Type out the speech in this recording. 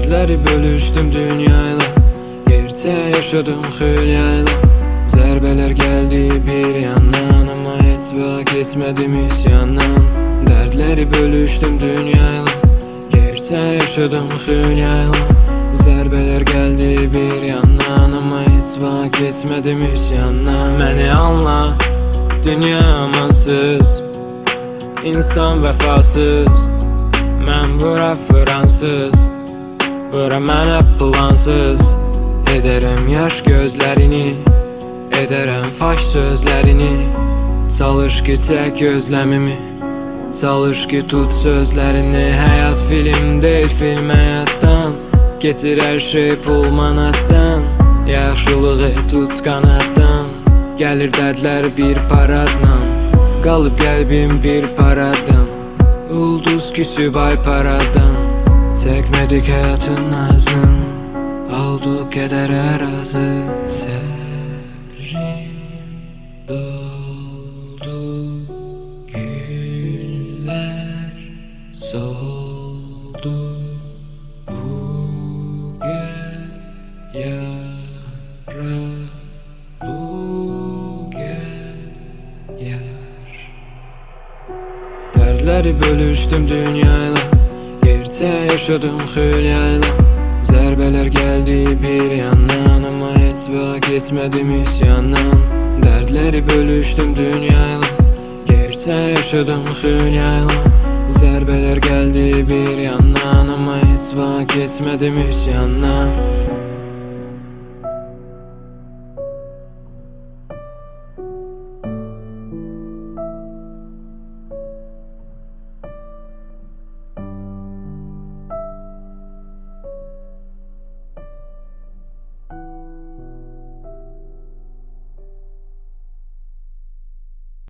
Dərdləri bölüşdüm dünyayla, gerçək yaşadım xülyayla. Zərbələr gəldi bir yandan, amma heç vaxt keçmədim üsyandan. Dərdləri bölüşdüm dünyayla, gerçək yaşadım xülyayla. Zərbələr gəldi bir yandan, amma heç vaxt keçmədim üsyandan. Məni anla, dünya amansız, insan vəfasız. Mən bura fransız, bura mənə plansız. Edərəm yaş gözlərini, edərəm faş sözlərini. Çalış ki çək gözləmimi, çalış ki tut sözlərini. Həyat film deyil, film həyatdan, keçir hər şey pul manatdan. Yaxşılığı tut qanaddan, gəlir dərdlər bir paradla. Qalıb qəlbim bir paradan, ulduz küsüb ay paradan. Çəkmədik həyatın nazın, olduq qədər ərazı. Səbrim doldu, güllər soldu. Bu gəl yara, bu gəl yar. Dərdləri bölüşdüm dünyayla, gerçək yaşadım xülyayla. Zərbələr gəldi bir yandan, amma heç vaxt keçmədim üsyandan. Dərdləri bölüşdüm dünyayla, gerçək yaşadım xülyayla. Zərbələr gəldi bir yandan, amma heç vaxt keçmədim üsyandan.